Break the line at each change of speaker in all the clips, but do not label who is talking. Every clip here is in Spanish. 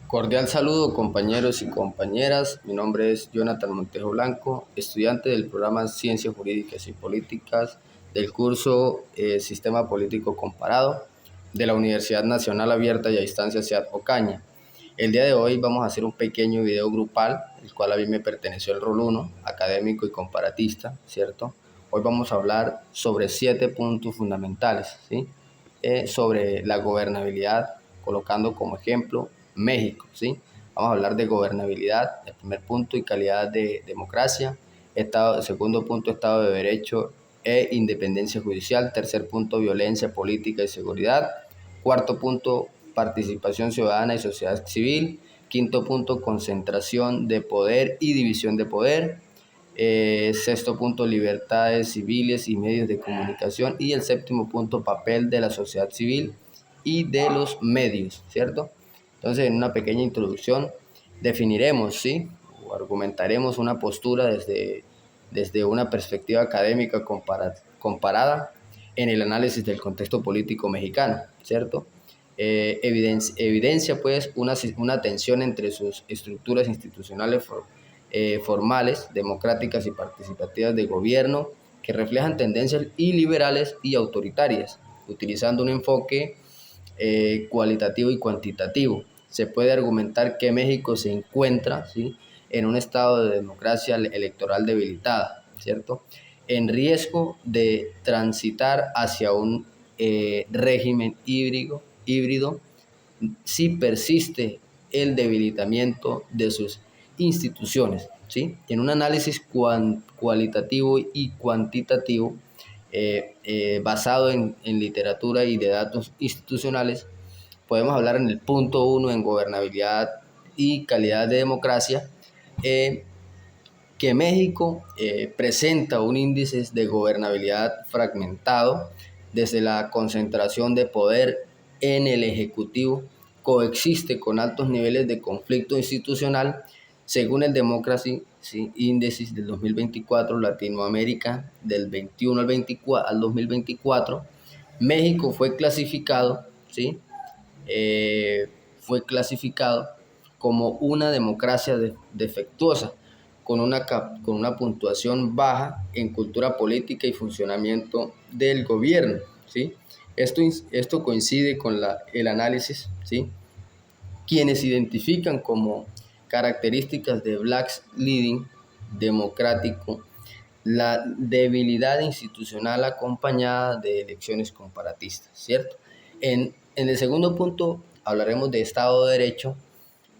Cordial saludo, compañeros y compañeras. Mi nombre es Jonathan Montejo Blanco, estudiante del programa Ciencias Jurídicas y Políticas del curso Sistema Político Comparado de la Universidad Nacional Abierta y a Distancia CEAD Ocaña. El día de hoy vamos a hacer un pequeño video grupal, el cual a mí me perteneció el rol 1, académico y comparatista, ¿cierto? Hoy vamos a hablar sobre 7 puntos fundamentales, ¿sí? Sobre la gobernabilidad, colocando como ejemplo México, ¿sí? Vamos a hablar de gobernabilidad, el primer punto, y calidad de democracia. Segundo punto, Estado de Derecho e independencia judicial. Tercer punto, violencia política y seguridad. Cuarto punto, participación ciudadana y sociedad civil. Quinto punto, concentración de poder y división de poder. Sexto punto, libertades civiles y medios de comunicación. Y el séptimo punto, papel de la sociedad civil y de los medios, ¿cierto? Entonces, en una pequeña introducción, definiremos, ¿sí? O argumentaremos una postura desde una perspectiva académica comparada en el análisis del contexto político mexicano, ¿cierto? Evidencia pues una tensión entre sus estructuras institucionales formales, democráticas y participativas de gobierno que reflejan tendencias iliberales y autoritarias, utilizando un enfoque cualitativo y cuantitativo. Se puede argumentar que México se encuentra, ¿sí?, en un estado de democracia electoral debilitada, ¿cierto?, en riesgo de transitar hacia un régimen híbrido si persiste el debilitamiento de sus instituciones, ¿sí? En un análisis cualitativo y cuantitativo basado en literatura y de datos institucionales, podemos hablar en el punto 1, en gobernabilidad y calidad de democracia, que México presenta un índice de gobernabilidad fragmentado, desde la concentración de poder en el Ejecutivo, coexiste con altos niveles de conflicto institucional. Según el Democracy, ¿sí?, Índice del 2024, Latinoamérica del 21 al 2024, México fue clasificado, ¿sí?, como una democracia defectuosa, con una puntuación baja en cultura política y funcionamiento del gobierno, ¿sí? Esto coincide con el análisis, ¿sí?, quienes identifican como características de backsliding democrático la debilidad institucional acompañada de elecciones comparatistas, ¿cierto? En el segundo punto hablaremos de Estado de Derecho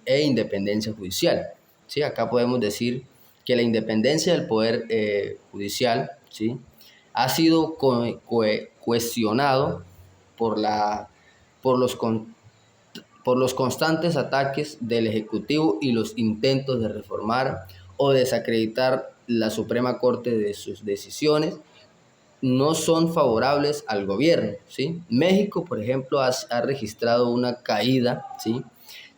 e independencia judicial, ¿sí? Acá podemos decir que la independencia del poder judicial, ¿sí?, ha sido cuestionado por, por, los, por los constantes ataques del Ejecutivo y los intentos de reformar o desacreditar la Suprema Corte de sus decisiones no son favorables al gobierno, ¿sí? México, por ejemplo, ha registrado una caída, ¿sí?,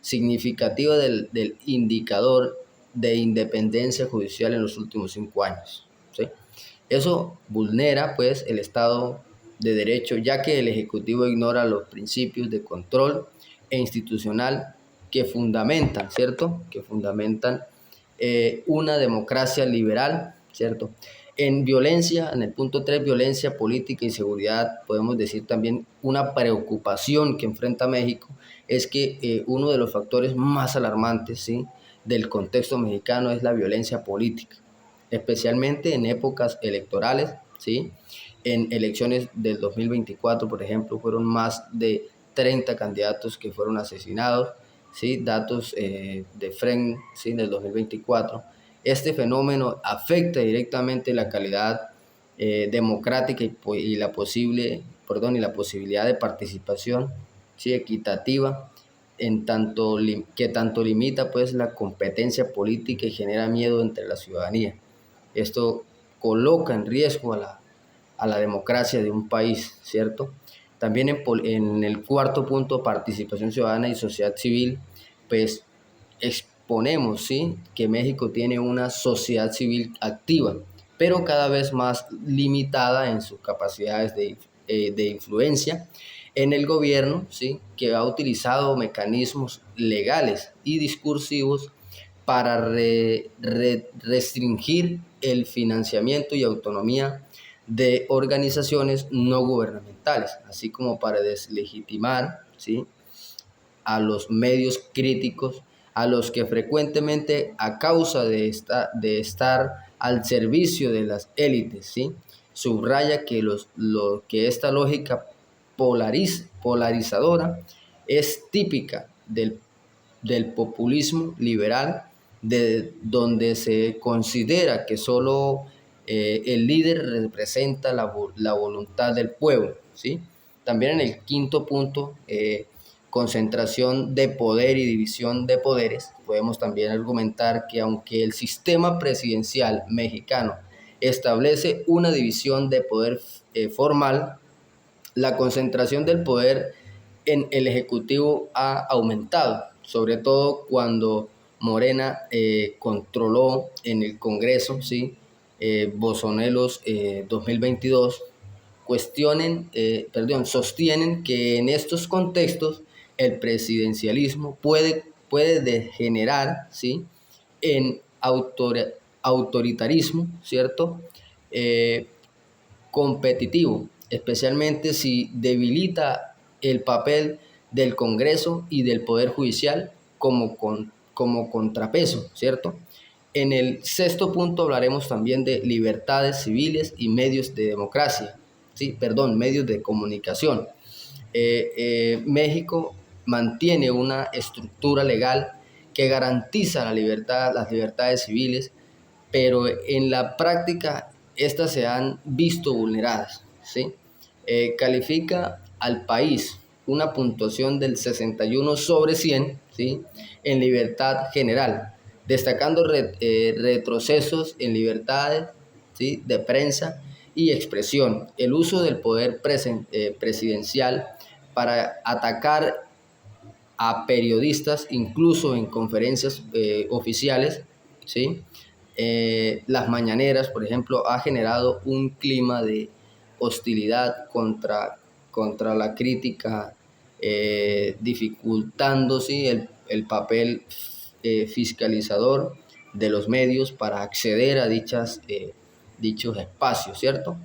significativa del indicador de independencia judicial en los últimos 5 años, ¿sí? Eso vulnera, pues, el Estado de Derecho, ya que el Ejecutivo ignora los principios de control e institucional que fundamentan, ¿cierto?, que fundamentan una democracia liberal, ¿cierto? En violencia, en el punto 3, violencia política y seguridad, podemos decir también una preocupación que enfrenta México es que uno de los factores más alarmantes, ¿sí?, del contexto mexicano es la violencia política, especialmente en épocas electorales, ¿sí? En elecciones del 2024, por ejemplo, fueron más de 30 candidatos que fueron asesinados, ¿sí? Datos de FREN, ¿sí?, del 2024. Este fenómeno afecta directamente la calidad democrática y la posibilidad de participación, ¿sí?, equitativa, que tanto limita, pues, la competencia política y genera miedo entre la ciudadanía. Esto coloca en riesgo a la democracia de un país, ¿cierto? También en el cuarto punto, participación ciudadana y sociedad civil, pues exponemos, ¿sí?, que México tiene una sociedad civil activa, pero cada vez más limitada en sus capacidades de influencia en el gobierno, ¿sí? Que ha utilizado mecanismos legales y discursivos para restringir el financiamiento y autonomía de organizaciones no gubernamentales, así como para deslegitimar, ¿sí? A los medios críticos, a los que frecuentemente, a causa de estar al servicio de las élites, ¿sí? Subraya que, que esta lógica polarizadora es típica del populismo liberal, de donde se considera que solo el líder representa la voluntad del pueblo, ¿sí? También en el quinto punto, concentración de poder y división de poderes, podemos también argumentar que aunque el sistema presidencial mexicano establece una división de poder formal, la concentración del poder en el Ejecutivo ha aumentado, sobre todo cuando Morena controló en el Congreso, ¿sí? Bozonelos 2022, sostienen que en estos contextos el presidencialismo puede degenerar, ¿sí? En autoritarismo, ¿cierto? Eh, Competitivo, especialmente si debilita el papel del Congreso y del Poder Judicial como contrapeso, ¿cierto? En el sexto punto hablaremos también de libertades civiles y medios de democracia, ¿sí? Perdón, medios de comunicación. México mantiene una estructura legal que garantiza las libertades civiles, pero en la práctica estas se han visto vulneradas, ¿sí? Califica al país una puntuación del 61 sobre 100, ¿sí? En libertad general, destacando retrocesos en libertades, ¿sí? De prensa y expresión, el uso del poder presidencial para atacar a periodistas, incluso en conferencias oficiales, ¿sí? Las mañaneras, por ejemplo, ha generado un clima de hostilidad contra la crítica, dificultando, ¿sí? El papel fiscalizador de los medios para acceder a dichos espacios, ¿cierto?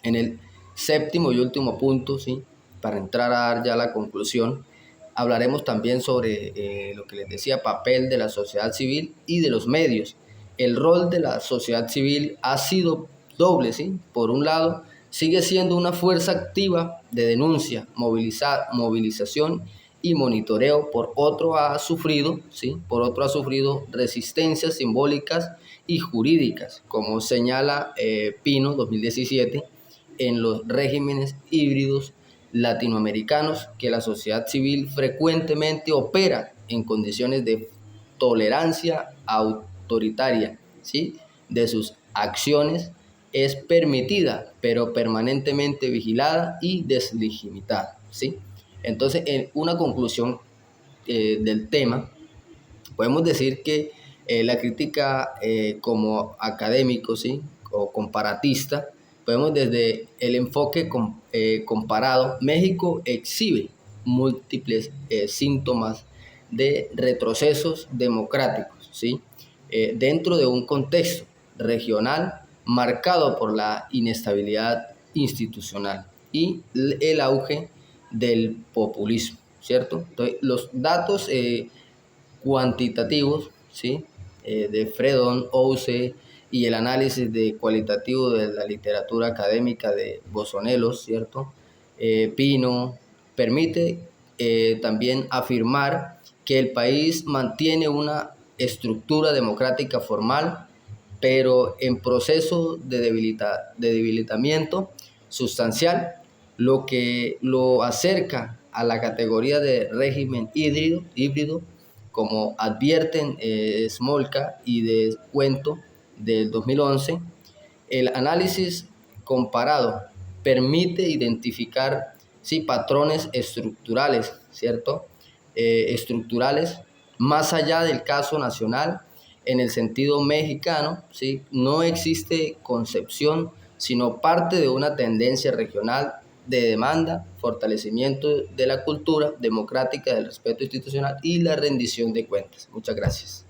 En el séptimo y último punto, ¿sí? Para entrar a dar ya la conclusión, hablaremos también sobre lo que les decía, papel de la sociedad civil y de los medios. El rol de la sociedad civil ha sido doble, ¿sí? Por un lado, sigue siendo una fuerza activa de denuncia, movilización y monitoreo. Por otro ha sufrido, ¿sí? Por otro ha sufrido resistencias simbólicas y jurídicas, como señala Pino 2017, en los regímenes híbridos latinoamericanos, que la sociedad civil frecuentemente opera en condiciones de tolerancia autoritaria, ¿sí? De sus acciones es permitida, pero permanentemente vigilada y deslegitimada, ¿sí? Entonces, en una conclusión del tema, podemos decir que la crítica como académico, ¿sí? O comparatista, podemos desde el enfoque comparado, México exhibe múltiples síntomas de retrocesos democráticos, ¿sí? Dentro de un contexto regional marcado por la inestabilidad institucional y el auge del populismo, ¿cierto? Entonces, los datos cuantitativos, ¿sí? De Fredon, Ouse y el análisis cualitativo de la literatura académica de Bozonelos, ¿cierto? Pino, permite también afirmar que el país mantiene una estructura democrática formal, pero en proceso de debilitamiento sustancial, lo que lo acerca a la categoría de régimen híbrido, como advierten Smolka y de Cuento del 2011. El análisis comparado permite identificar, sí, patrones estructurales, ¿cierto? Estructurales más allá del caso nacional. En el sentido mexicano, ¿sí? No existe concepción, sino parte de una tendencia regional de demanda, fortalecimiento de la cultura democrática, del respeto institucional y la rendición de cuentas. Muchas gracias.